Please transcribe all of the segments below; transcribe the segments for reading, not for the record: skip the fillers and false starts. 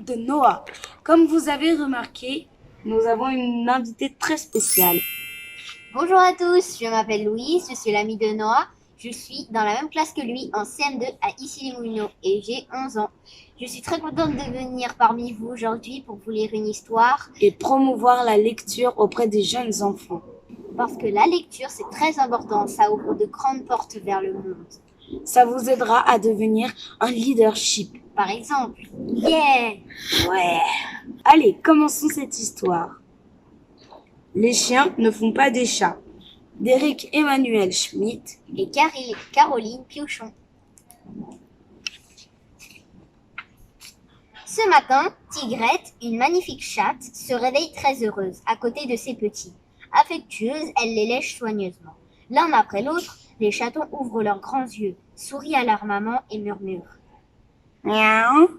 de Noah. Comme vous avez remarqué, nous avons une invitée très spéciale. Bonjour à tous, je m'appelle Louise, je suis l'amie de Noah. Je suis dans la même classe que lui en CM2 à Issy-les-Moulineaux et j'ai 11 ans. Je suis très contente de venir parmi vous aujourd'hui pour vous lire une histoire. Et promouvoir la lecture auprès des jeunes enfants. Parce que la lecture c'est très important, ça ouvre de grandes portes vers le monde. Ça vous aidera à devenir un leadership. Par exemple, yeah! Ouais. Allez, commençons cette histoire. Les chiens ne font pas des chats. D'Éric Emmanuel Schmitt Et Caroline Piochon. Ce matin, Tigrette, une magnifique chatte, se réveille très heureuse à côté de ses petits. Affectueuse, elle les lèche soigneusement. L'un après l'autre, les chatons ouvrent leurs grands yeux, sourient à leur maman et murmurent. Miaou.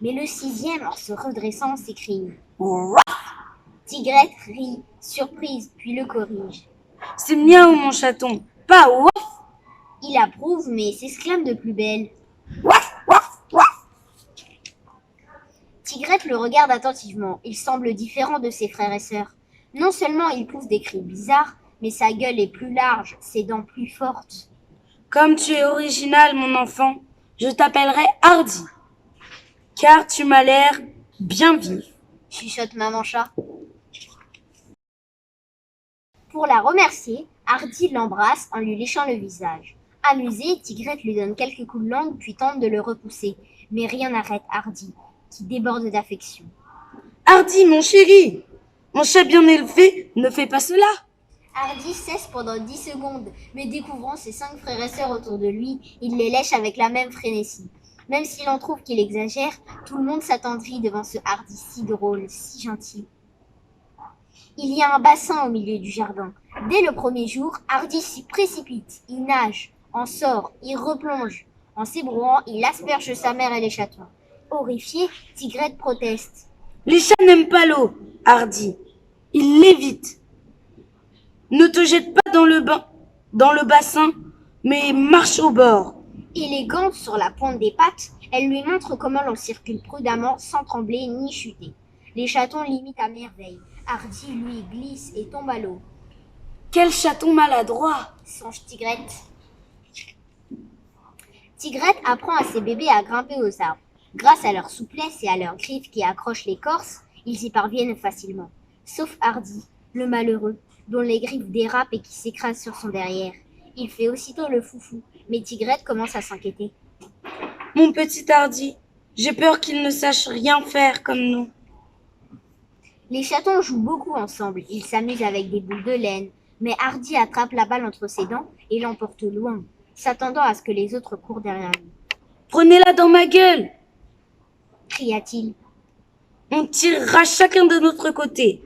Mais le sixième, en se redressant, s'écrie. Ouah. Tigrette rit, surprise, puis le corrige. C'est miaou mon chaton, pas ouf. Il approuve, mais s'exclame de plus belle. Waf, waf, waf. Tigrette le regarde attentivement. Il semble différent de ses frères et sœurs. Non seulement il pousse des cris bizarres, mais sa gueule est plus large, ses dents plus fortes. Comme tu es original mon enfant, je t'appellerai Hardy. Car tu m'as l'air bien vif. Chuchote maman chat. Pour la remercier, Hardy l'embrasse en lui léchant le visage. Amusée, Tigrette lui donne quelques coups de langue puis tente de le repousser. Mais rien n'arrête Hardy, qui déborde d'affection. Hardy mon chéri, mon chat bien élevé ne fait pas cela. Hardy cesse pendant 10 secondes, mais découvrant ses 5 frères et sœurs autour de lui, il les lèche avec la même frénésie. Même s'il en trouve qu'il exagère, tout le monde s'attendrit devant ce Hardy si drôle, si gentil. Il y a un bassin au milieu du jardin. Dès le premier jour, Hardy s'y précipite. Il nage, en sort, il replonge. En s'ébrouant, il asperge sa mère et les chatons. Horrifié, Tigrette proteste. Les chats n'aiment pas l'eau, Hardy. Ils l'évitent. Ne te jette pas dans le bassin, mais marche au bord. Élégante sur la pointe des pattes, elle lui montre comment l'on circule prudemment sans trembler ni chuter. Les chatons l'imitent à merveille. Hardy, lui, glisse et tombe à l'eau. Quel chaton maladroit! Songe Tigrette. Tigrette apprend à ses bébés à grimper aux arbres. Grâce à leur souplesse et à leurs griffes qui accrochent l'écorce, ils y parviennent facilement. Sauf Hardy, le malheureux, dont les griffes dérapent et qui s'écrase sur son derrière. Il fait aussitôt le foufou, mais Tigrette commence à s'inquiéter. Mon petit Hardy, j'ai peur qu'il ne sache rien faire comme nous. Les chatons jouent beaucoup ensemble. Ils s'amusent avec des boules de laine, mais Hardy attrape la balle entre ses dents et l'emporte loin, s'attendant à ce que les autres courent derrière lui. Prenez-la dans ma gueule! Cria-t-il. On tirera chacun de notre côté.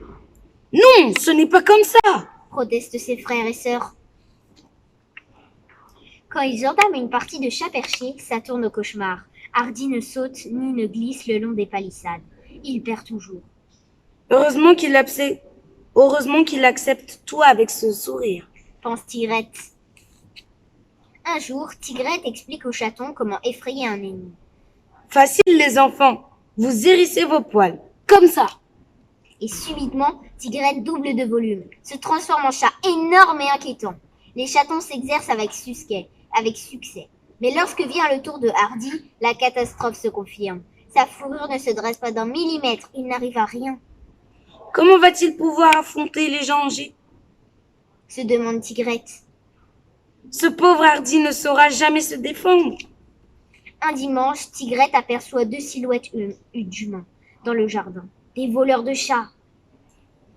Non, ce n'est pas comme ça! Protestent ses frères et sœurs. Quand ils entament une partie de chat perché, ça tourne au cauchemar. Hardy ne saute ni ne glisse le long des palissades. Il perd toujours. Heureusement qu'il accepte tout avec ce sourire. Pense Tigrette. Un jour, Tigrette explique aux chatons comment effrayer un ennemi. Facile les enfants, vous hérissez vos poils. Comme ça. Et subitement, Tigrette double de volume, se transforme en chat énorme et inquiétant. Les chatons s'exercent avec succès. Mais lorsque vient le tour de Hardy, la catastrophe se confirme. Sa fourrure ne se dresse pas d'un millimètre, il n'arrive à rien. Comment va-t-il pouvoir affronter les dangers? Se demande Tigrette. Ce pauvre Hardy ne saura jamais se défendre. Un dimanche, Tigrette aperçoit 2 silhouettes d'humains dans le jardin. Des voleurs de chats.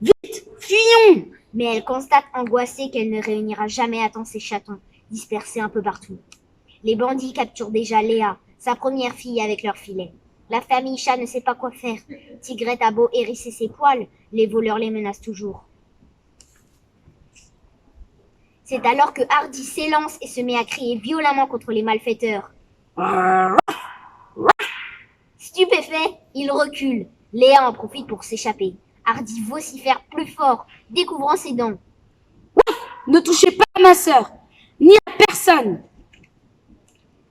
Vite, fuyons! Mais elle constate angoissée qu'elle ne réunira jamais à temps ses chatons, dispersés un peu partout. Les bandits capturent déjà Léa, sa première fille, avec leur filet. La famille chat ne sait pas quoi faire. Tigrette a beau hérisser ses poils, les voleurs les menacent toujours. C'est alors que Hardy s'élance et se met à crier violemment contre les malfaiteurs. Stupéfait, il recule. Léa en profite pour s'échapper. Hardy vocifère plus fort, découvrant ses dents. Ne touchez pas à ma sœur, ni à personne.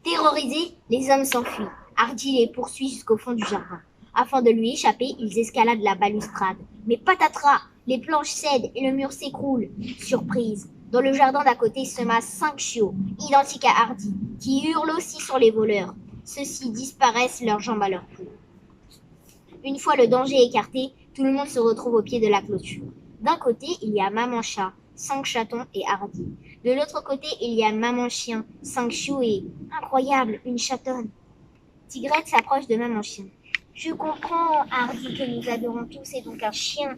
Terrorisés, les hommes s'enfuient. Hardy les poursuit jusqu'au fond du jardin. Afin de lui échapper, ils escaladent la balustrade. Mais patatras, les planches cèdent et le mur s'écroule. Surprise, dans le jardin d'à côté se massent 5 chiots, identiques à Hardy, qui hurlent aussi sur les voleurs. Ceux-ci disparaissent, leurs jambes à leur cou. Une fois le danger écarté, tout le monde se retrouve au pied de la clôture. D'un côté, il y a Maman Chat, 5 chatons et Hardy. De l'autre côté, il y a Maman Chien, 5 chiots et, incroyable, une chatonne. Tigrette s'approche de Maman Chien. « Je comprends, Hardy, que nous adorons tous et donc un chien. »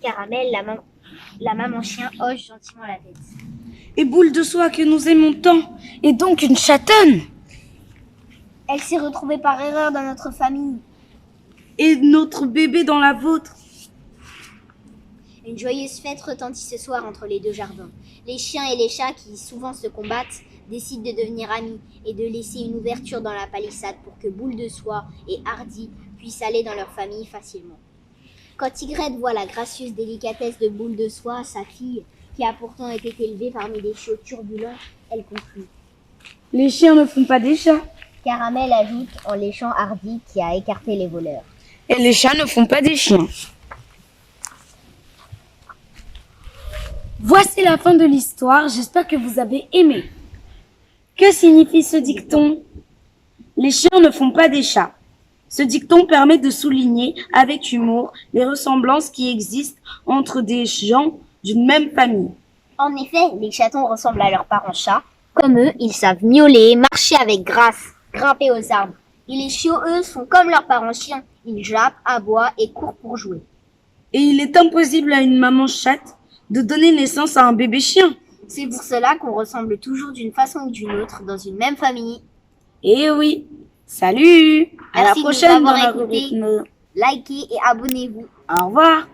Caramel, la Maman Chien, hoche gentiment la tête. Et Boule de Soie que nous aimons tant, et donc une chatonne. Elle s'est retrouvée par erreur dans notre famille. Et notre bébé dans la vôtre. Une joyeuse fête retentit ce soir entre les deux jardins. Les chiens et les chats, qui souvent se combattent, décident de devenir amis et de laisser une ouverture dans la palissade pour que Boule de Soie et Hardy puissent aller dans leur famille facilement. Quand Tigrette voit la gracieuse délicatesse de Boule de Soie, sa fille, qui a pourtant été élevée parmi des chiots turbulents, elle conclut. Les chiens ne font pas des chats. Caramel ajoute en léchant Hardy qui a écarté les voleurs. Et les chats ne font pas des chiens. Voici la fin de l'histoire, j'espère que vous avez aimé. Que signifie ce dicton? Les chiens ne font pas des chats. Ce dicton permet de souligner avec humour les ressemblances qui existent entre des gens d'une même famille. En effet, les chatons ressemblent à leurs parents chats. Comme eux, ils savent miauler, marcher avec grâce, grimper aux arbres. Et les chiots, eux, sont comme leurs parents chiens. Ils jappent, aboient et courent pour jouer. Et il est impossible à une maman chatte de donner naissance à un bébé chien. C'est pour cela qu'on ressemble toujours d'une façon ou d'une autre dans une même famille. Eh oui, salut, à la Merci de nous prochaine dans avoir la écoutés. rubrique. Likez et abonnez-vous. Au revoir.